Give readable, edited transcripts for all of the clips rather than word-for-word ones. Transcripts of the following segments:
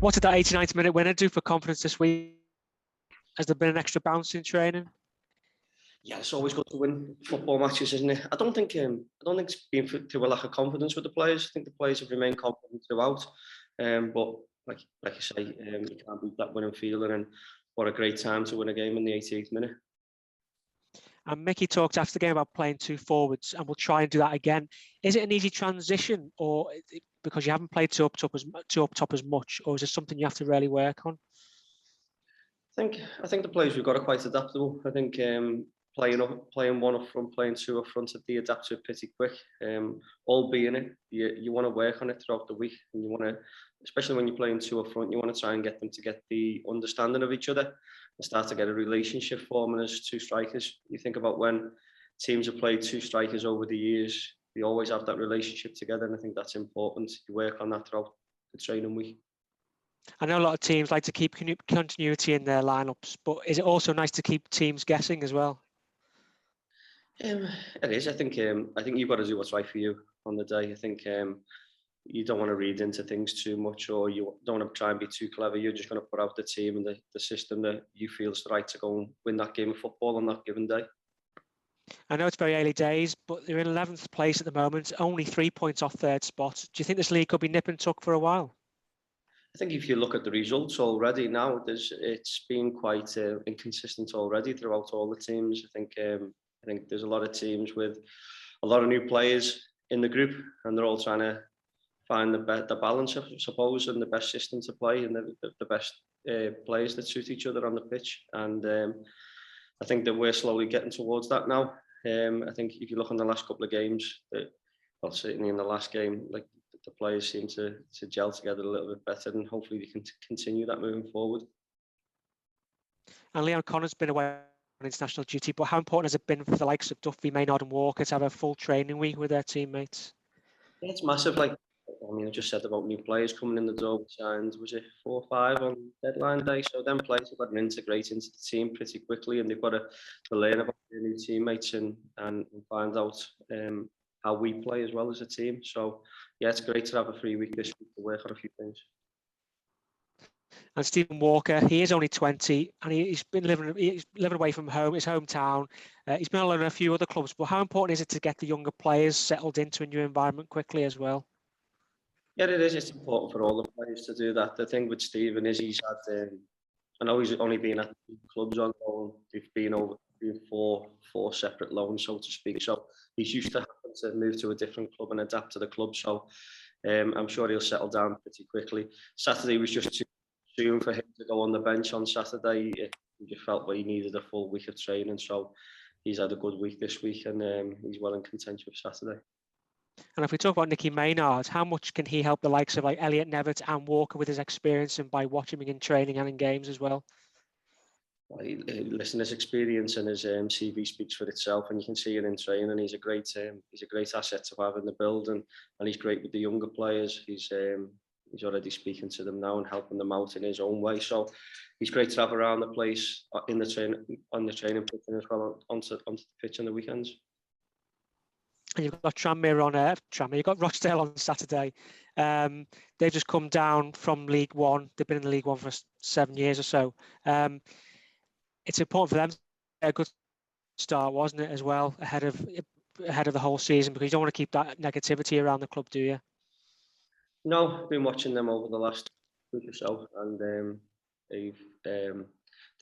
What did that 89th minute winner do for confidence this week? Has there been an extra bounce in training? Yeah, it's always good to win football matches, isn't it? I don't think it's been through a lack of confidence with the players. I think the players have remained confident throughout. But like you say, you can't beat that winning feeling, and what a great time to win a game in the 88th minute. And Mickey talked after the game about playing two forwards, and we'll try and do that again. Is it an easy transition, or because you haven't played two up top as much, or is it something you have to really work on? I think the players we've got are quite adaptable. I think playing one up front, playing two up front, they adapt to it pretty quick. All being it, you want to work on it throughout the week, and you want to, especially when you're playing two up front, you want to try and get them to get the understanding of each other and start to get a relationship forming as two strikers. You think about when teams have played two strikers over the years, they always have that relationship together, and I think that's important. You work on that throughout the training week. I know a lot of teams like to keep continuity in their lineups, but is it also nice to keep teams guessing as well? It is. I think you've got to do what's right for you on the day. I think you don't want to read into things too much, or you don't want to try and be too clever. You're just going to put out the team and the system that you feel is right to go and win that game of football on that given day. I know it's very early days, but they're in 11th place at the moment, only 3 points off third spot. Do you think this league could be nip and tuck for a while? I think if you look at the results already now, it's been quite inconsistent already throughout all the teams. I think there's a lot of teams with a lot of new players in the group, and they're all trying to find the balance, I suppose, and the best system to play, and the best players that suit each other on the pitch. And I think that we're slowly getting towards that now. I think if you look on the last couple of games, well, certainly in the last game, like the players seem to gel together a little bit better, and hopefully we can continue that moving forward. And Leon Connor's been away on international duty, but how important has it been for the likes of Duffy, Maynard and Walker to have a full training week with their teammates? Yeah, it's massive. Like, I mean, I just said about new players coming in the door. We signed, was it 4 or 5 on deadline day? So them players have got to integrate into the team pretty quickly, and they've got to learn about their new teammates and find out how we play as well as a team. So yeah, it's great to have a free week this week to work on a few things. And Stephen Walker, he is only 20, and he's living away from home, his hometown. He's been on a few other clubs, but how important is it to get the younger players settled into a new environment quickly as well? Yeah, it is. It's important for all the players to do that. The thing with Stephen is he's had, I know he's only been at 2 clubs on loan. They've been over 4 separate loans, so to speak. So he's used to having to move to a different club and adapt to the club. So I'm sure he'll settle down pretty quickly. Saturday was just too soon for him to go on the bench on Saturday. He just felt that he needed a full week of training. So he's had a good week this week, and he's well in contention for Saturday. And if we talk about Nicky Maynard, how much can he help the likes of like Elliot Nevitt and Walker with his experience and by watching him in training and in games as well? Listen, his experience and his CV speaks for itself, and you can see it in training. He's a great asset to have in the building, and he's great with the younger players. He's already speaking to them now and helping them out in his own way. So he's great to have around the place on the training pitch as well onto the pitch on the weekends. And you've got Tranmere on Tranmere. You've got Rochdale on Saturday. They've just come down from League One. They've been in the League One for 7 years or so. It's important for them to get a good start, wasn't it, as well, ahead of the whole season, because you don't want to keep that negativity around the club, do you? No, I've been watching them over the last week or so, and they've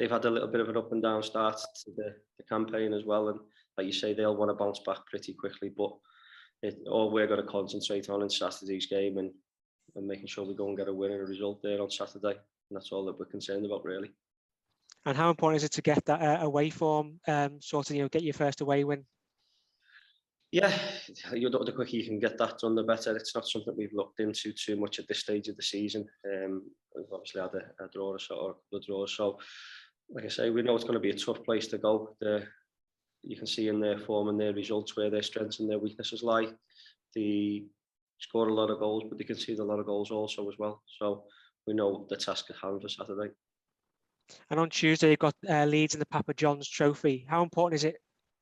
had a little bit of an up and down start to the campaign as well. And like you say, they'll want to bounce back pretty quickly. But all we're going to concentrate on in Saturday's game and making sure we go and get a win and a result there on Saturday. And that's all that we're concerned about, really. And how important is it to get that away form, get your first away win? Yeah, the quicker you can get that done, the better. It's not something we've looked into too much at this stage of the season. We've obviously had a draw or a couple of draws. So, like I say, we know it's going to be a tough place to go. You can see in their form and their results where their strengths and their weaknesses lie. They scored a lot of goals, but they conceded a lot of goals also as well. So we know the task at hand for Saturday. And on Tuesday, you've got Leeds in the Papa John's Trophy. How important is it,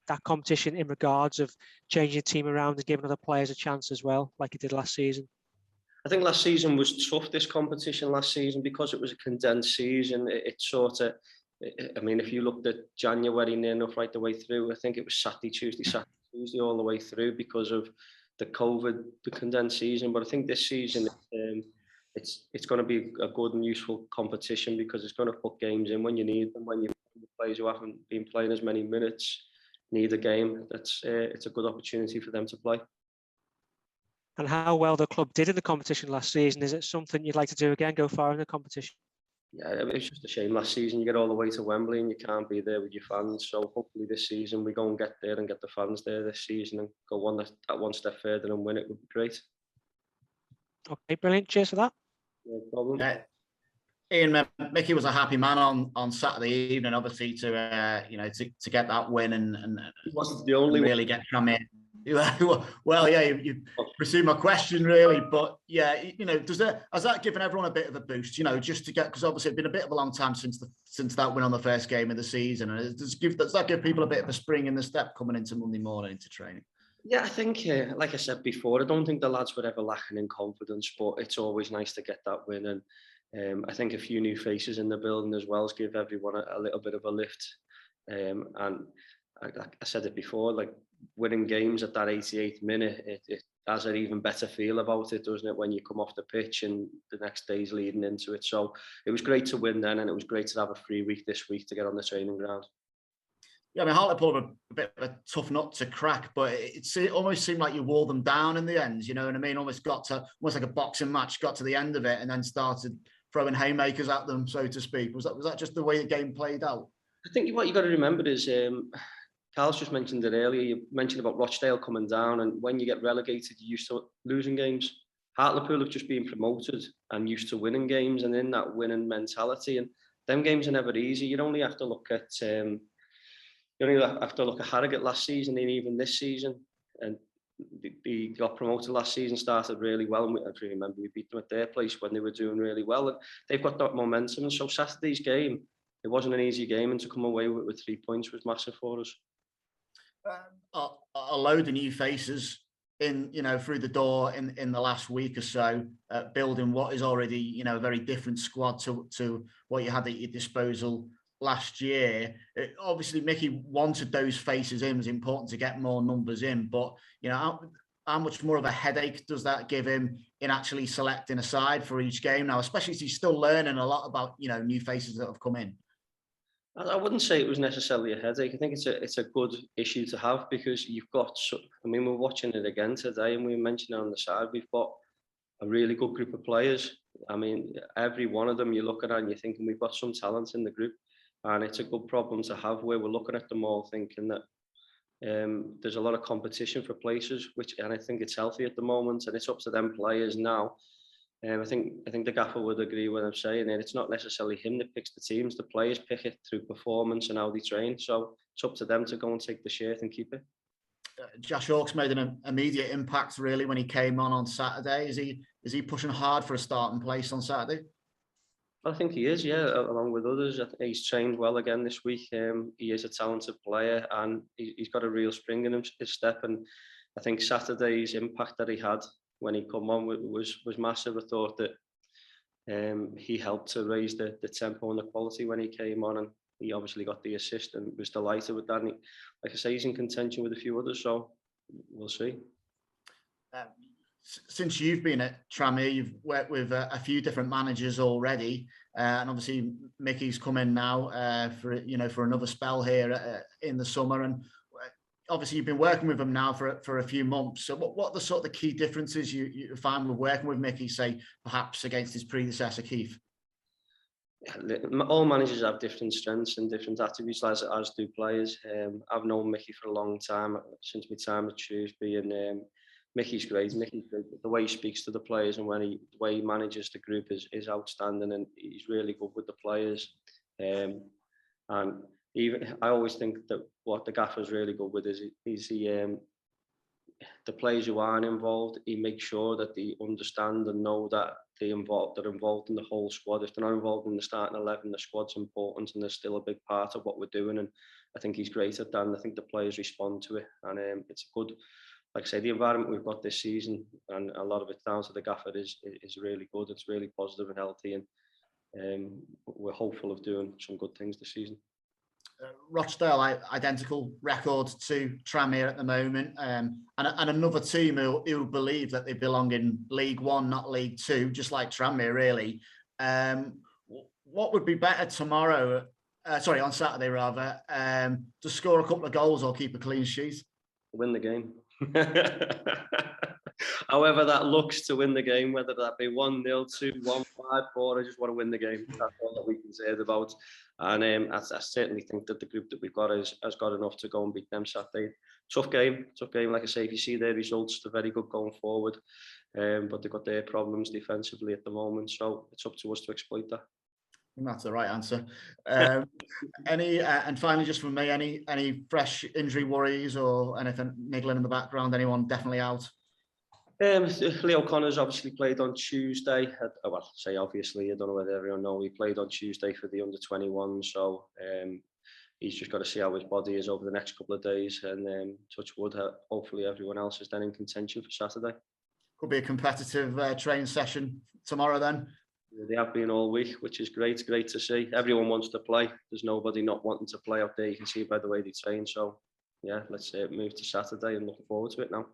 that competition, in regards of changing the team around and giving other players a chance as well, like you did last season? I think last season was tough, this competition last season, because it was a condensed season. It sort of, I mean, if you looked at January near enough right the way through, I think it was Saturday, Tuesday all the way through because of the COVID, the condensed season. But I think this season, it's going to be a good and useful competition because it's going to put games in when you need them, when you players who haven't been playing as many minutes need a game. It's a good opportunity for them to play. And how well the club did in the competition last season, is it something you'd like to do again, go far in the competition? Yeah, it was just a shame last season. You get all the way to Wembley and you can't be there with your fans. So hopefully this season we go and get there and get the fans there this season and go one step further and win it would be great. Okay, brilliant. Cheers for that. No problem. Ian, Mickey was a happy man on Saturday evening, obviously to get that win and he wasn't the only really get Tranmere. Well, yeah, you pursued my question really, but yeah, has that given everyone a bit of a boost? Just to get, because obviously it's been a bit of a long time since that win on the first game of the season, and does that give people a bit of a spring in the step coming into Monday morning into training? Yeah, I think, like I said before, I don't think the lads were ever lacking in confidence, but it's always nice to get that win. And I think a few new faces in the building as well give everyone a little bit of a lift. And I said it before, like winning games at that 88th minute, it has an even better feel about it, doesn't it, when you come off the pitch and the next day's leading into it. So it was great to win then, and it was great to have a free week this week to get on the training ground. Yeah, I mean, Hartlepool are a bit of a tough nut to crack, but it almost seemed like you wore them down in the end. You know what I mean? Almost like a boxing match, got to the end of it, and then started throwing haymakers at them, so to speak. Was that just the way the game played out? I think what you got to remember is, Carl's just mentioned it earlier. You mentioned about Rochdale coming down, and when you get relegated, you're used to losing games. Hartlepool have just been promoted and used to winning games, and in that winning mentality. And them games are never easy. You only have to look at Harrogate last season and even this season. And they got promoted last season, started really well. And I remember we beat them at their place when they were doing really well. And they've got that momentum. And so Saturday's game, it wasn't an easy game, and to come away with 3 points was massive for us. A load of new faces through the door in the last week or so, building what is already a very different squad to what you had at your disposal last year. Obviously Mickey wanted those faces in. It was important to get more numbers in, but how much more of a headache does that give him in actually selecting a side for each game now, especially as he's still learning a lot about new faces that have come in? I wouldn't say it was necessarily a headache. I think it's a good issue to have, because you've got, we're watching it again today and we mentioned it on the side, we've got a really good group of players. I mean, every one of them you're looking at and you're thinking we've got some talent in the group, and it's a good problem to have where we're looking at them all thinking that there's a lot of competition for places, and I think it's healthy at the moment, and it's up to them players now. I think the gaffer would agree when I'm saying it. It's not necessarily him that picks the teams. The players pick it through performance and how they train. So it's up to them to go and take the shirt and keep it. Josh Hawkes made an immediate impact really when he came on Saturday. Is he pushing hard for a starting place on Saturday? I think he is, yeah, along with others. I think he's trained well again this week. He is a talented player and he's got a real spring in his step. And I think Saturday's impact that he had when he come on was massive. I thought that he helped to raise the tempo and the quality when he came on, and he obviously got the assist and was delighted with that. And like I say, he's in contention with a few others, so we'll see. Since you've been at Tranmere, you've worked with a few different managers already, and obviously Mickey's come in now for another spell here in the summer, and obviously you've been working with him now for a few months. So what are the sort of the key differences you find with working with Mickey, say perhaps against his predecessor Keith? All managers have different strengths and different attributes, as do players. I've known Mickey for a long time, since my time at Shrewsbury, and Mickey's great. The way he speaks to the players and the way he manages the group is outstanding, and he's really good with the players. And even I always think that what the gaffer's really good with is the players who aren't involved, he makes sure that they understand and know that they're involved in the whole squad. If they're not involved in the starting 11, the squad's important and they're still a big part of what we're doing. And I think he's great at that, and I think the players respond to it. And it's good. like I say, the environment we've got this season, and a lot of it down to the gaffer, is really good. It's really positive and healthy, and we're hopeful of doing some good things this season. Rochdale, identical record to Tranmere at the moment, and another team who believe that they belong in League One, not League Two, just like Tranmere, really. What would be better tomorrow? On Saturday rather, to score a couple of goals or keep a clean sheet? Win the game. However that looks, to win the game, whether that be 1-0, 2-1, 5-4, I just want to win the game. That's all that we can say about. And I certainly think that the group that we've got has got enough to go and beat them Saturday. Tough game. Like I say, if you see their results, they're very good going forward. But they've got their problems defensively at the moment, so it's up to us to exploit that. I think that's the right answer. And finally, just from me, any fresh injury worries or anything niggling in the background? Anyone definitely out? Leo Connors obviously played on Tuesday. Well, say obviously, I don't know whether everyone knows, he played on Tuesday for the under-21, so he's just got to see how his body is over the next couple of days, and touch wood, hopefully everyone else is then in contention for Saturday. Could be a competitive training session tomorrow then. They have been all week, which is great. Great to see. Everyone wants to play. There's nobody not wanting to play out there. You can see by the way they train. So, yeah, let's move to Saturday and looking forward to it now.